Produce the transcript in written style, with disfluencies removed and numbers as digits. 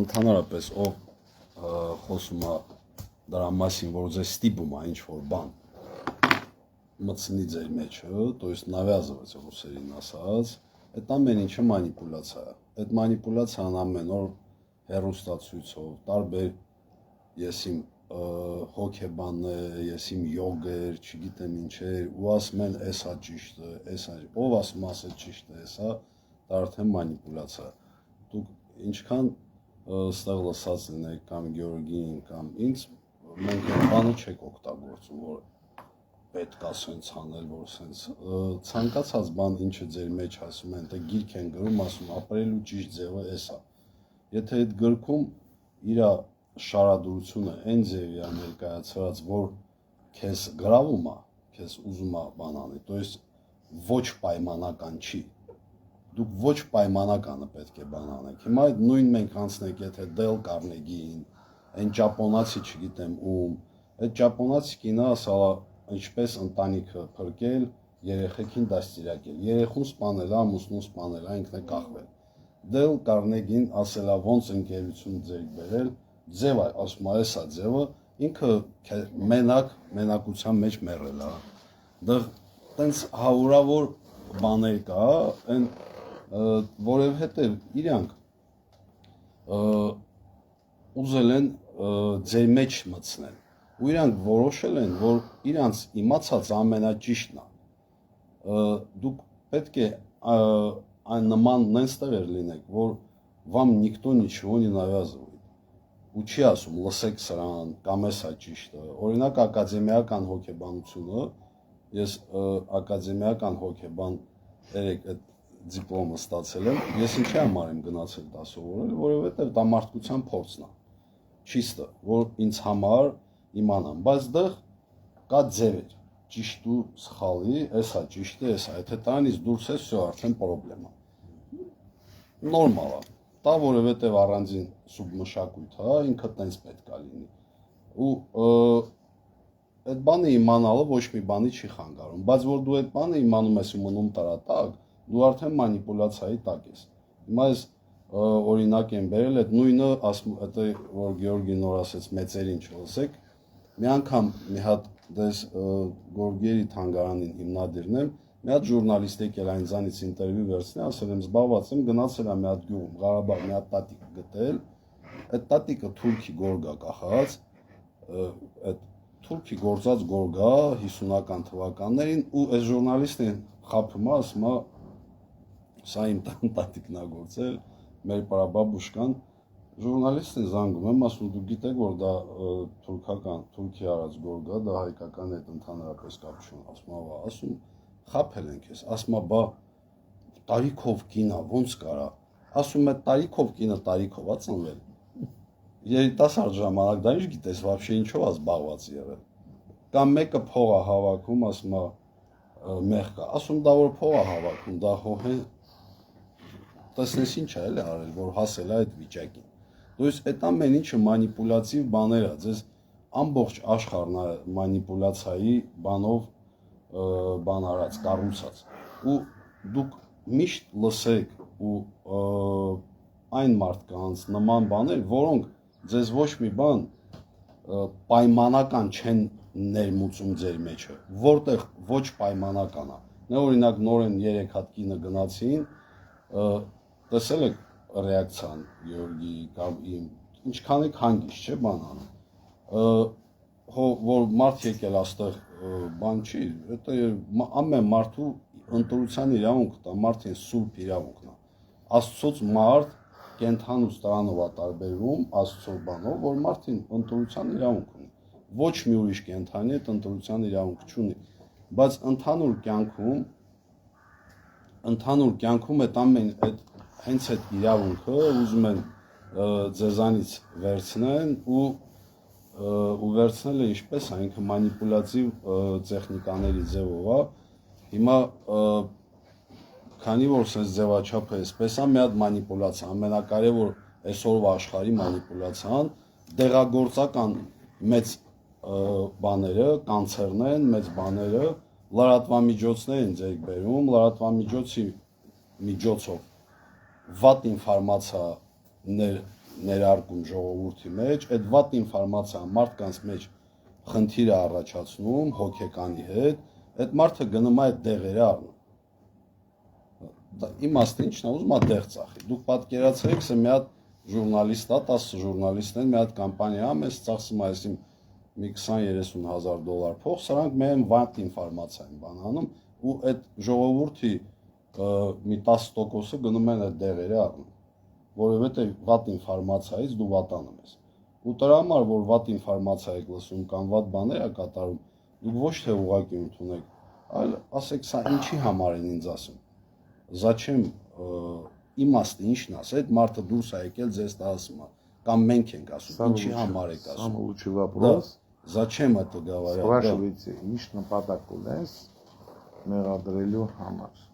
Ընդհանրապես ով խոսում է դրա մասին, որ ձեզ ստիպում է ինչ-որ բան մտցնի ձեր մեջը, то есть навязывать ռուսերին ասած, այդ ամեն ինչը մանիպուլյացիա է։ Այդ մանիպուլյացիան ամեն օր հեռուստացույցով, տարբեր եսիմ հոգեբաններ, եսիմ յոգեր, չգիտեմ ինչեր, ու ասում են էսա ճիշտ է, էսա, ով ասում ասել ճիշտ է, էսա, դա արդեն մանիպուլյացիա է։ Դուք ինչքան ստեղ լսած լինեք կամ Գեորգին կամ ինձ, մենք այդ բանը չեք օգտագործում, որ պետք է սենց անել, որ սենց ցանկացած բան, ինչը ձեր մեջ ասում են, դե գիրք են գրում, ասում ապրելու ճիշտ ձևը էսա։ Եթե այդ գրքում իր շարադրությունը այն ձևի է ներկայացված, որ քեզ գրավում է, քեզ ուզում է բան անի, то есть ոչ պայմանական չի։ Դուք ոչ պայմանականը պետք է բան անեք։ Հիմա այդ նույն մենք անցնենք, եթե Դել Կարնեգին, այն ճապոնացի չգիտեմ ում, այդ ճապոնացի կինը ասալա ինչպես ընտանիքը փրկել, երեխեքին դաստիարակել, երեխուն սպանել, ամուսնուն սպանել, ինքն է կախվել։ Դել Կարնեգին ասելա ոնց ընկերություն ձեր բերել, ձև է, ասում է էսա ձևը, ինքը մենակության մեջ մեռել է։ Դեռ տենց հարյուրավոր բաներ կա, այն որովհետև իրանք ուզել են ձեր մեջ մտցնել, ու իրանք որոշել են, որ իրանց իմացած ամենաճիշտն է։ Դուք պետք է այն նման նենց տեղեր լինեք, որ вам никто ничего не навязывает։ Ու չի ասում լսեք սրան կամ էսա ճիշտ է։ Օրինակ ակադեմիական հոգեբանությունը, ես ակադեմիական հոգեբան երեք այդ դիպլոմը ստացել եմ, ես ինչի համար եմ գնացել դա սովորել, որովհետև դա մարդկության փորձն է, ճիշտը, որ ինձ համար իմանամ, բայց դեռ կա ձևեր, ճիշտ ու սխալի, էսա ճիշտ է, էսա, եթե տանից դուրս է, всё, արդեն պրոբլեմ է։ Նորմալ է, դա որովհետև առանձին սուբմշակույթ է, ինքը տենց պետք է լինի։ Ու այդ բանը իմանալը ոչ մի բանի չի խանգարում, բայց որ դու այդ բանը իմանում ես ու մնում տարատակ, դու արդեն մանիպուլյացիայի տակ ես։ Հիմա ես օրինակ եմ բերել այդ նույնը, ասում որ Գեորգին նոր ասեց մեծերին չլսեք, մի անգամ մի հատ դες Գորգերի թանգարանին հիմնադիրն եմ, մի հատ ժուրնալիստ եկել այնձանից ինտերվյու վերցնել, ասել եմ զբաղված եմ, գնացել եմ մի հատ գյուղ, Ղարաբաղ մի հատ տատիկ գտել, այդ տատիկը թուրքի գորգա կախած, այդ թուրքի գործած գորգա 50-ական թվականներին, ու այս ժուրնալիստին խաբում է, ասում է սա իմ տատիկն է գործել, մեր պրաբաբուշկան, ժուրնալիստին զանգում եմ, ասում դու գիտեք, որ դա Թուրքի արած գորգ է, դա հայկական հետ ընդհանրապես կապ չունի, ասում խաբել են քեզ, ասում է բա տարիքով կին է, ոնց կարա, ասում է տարիքով կինը տարիքով է ծնվել, երիտասարդ ժամանակ դա ինչ գիտես, вообще ինչով է զբաղված եղել, կամ մեկը փող է հավաքում, ասում է մեղք է, ասում դա որ փող է հավաքում, դա հոհեն տեսնես ինչ է էլի արել, որ հասել է այդ վիճակին։ То есть այդ ամեն ինչը մանիպուլյատիվ բաներ է, ձեզ ամբողջ աշխարհն է մանիպուլյացիայի բանով բան արած, կառուցած։ Ու դուք միշտ լսեք ու այն մարդկանց նման բաներ, որոնք ձեզ ոչ մի բան պայմանական չեն ներմուծում ձեր մեջը, որտեղ ոչ պայմանական է։ Նա օրինակ նորեն 3 հատ կինը գնացին, տեսել եք ռեակցիան Գեորգի կամ իմ, ինչքան եք հանգիստ չէ բան անում, որ մարդ եկել աստեղ բան չի, դա ամեն մարդու ընտրության իրավունքն է, մարդին սուրբ իրավունքն է, Աստծոց մարդ կենթանուց դրանով է տարբերվում, Աստծո բանով, որ մարդին ընտրության իրավունք ունի, ոչ մի ուրիշ կենթանի այդ ընտրության իրավունք չունի, բայց ընդհանուր կյանքում այդ ամեն այդ հենց այդ իրավունքը ուզում են ձեզանից վերցնեն ու վերցնել է ինչպես է, ինքը մանիպուլյատիվ տեխնիկաների ձևով է, հիմա քանի որ սենց ձևաչափը էսպես է, մի հատ մանիպուլյացիա, ամենակարևոր այսօրվա աշխարհի մանիպուլյացիան, դեղագործական մեծ բաները, կանցերն են, մեծ բաները, լրատվամիջոցներ են ձեր բերում, լրատվամիջոցի միջոցով վատ ինֆորմացիաներ ներարկում ժողովրդի մեջ, այդ վատ ինֆորմացիան մարդկանց մեջ խնդիր է առաջացնում հոգեկանի հետ, այդ մարդը գնում է այդ դեղերը առնում։ Իմաստը ինչն է, ուզում է դեղ ծախի։ Դուք պատկերացրեք, սա մի հատ ժուրնալիստ է, 10 ժուրնալիստներ մի հատ կամպանիա է, մեզ ծախսում է այսին մի 20-30 հազար դոլար փող, սրանք մեն վատ ինֆորմացիա են բան անում, ու այդ ժողովրդի մի 10%-ը գնում են այդ դեղերը առնում, որովհետև վատ ինֆորմացիայից դու վատանում ես։ Ու դրա համար, որ վատ ինֆորմացիա եք լսում կամ վատ բաներ եք կատարում, դուք ոչ թե ուղղակի ընդունեք, այլ ասեք, սա ինչի համար են ինձ ասում։ Зачем իմաստը ինչն ասա, այդ մարդը դուրս է եկել ձեզ դա ասում է, կամ մենք ենք ասում, ինչի համար եք ասում։ Самый лучший вопрос. Зачем это говорят? Спрашивайте, ինչ նպատակ ունես մեղադրելու համար։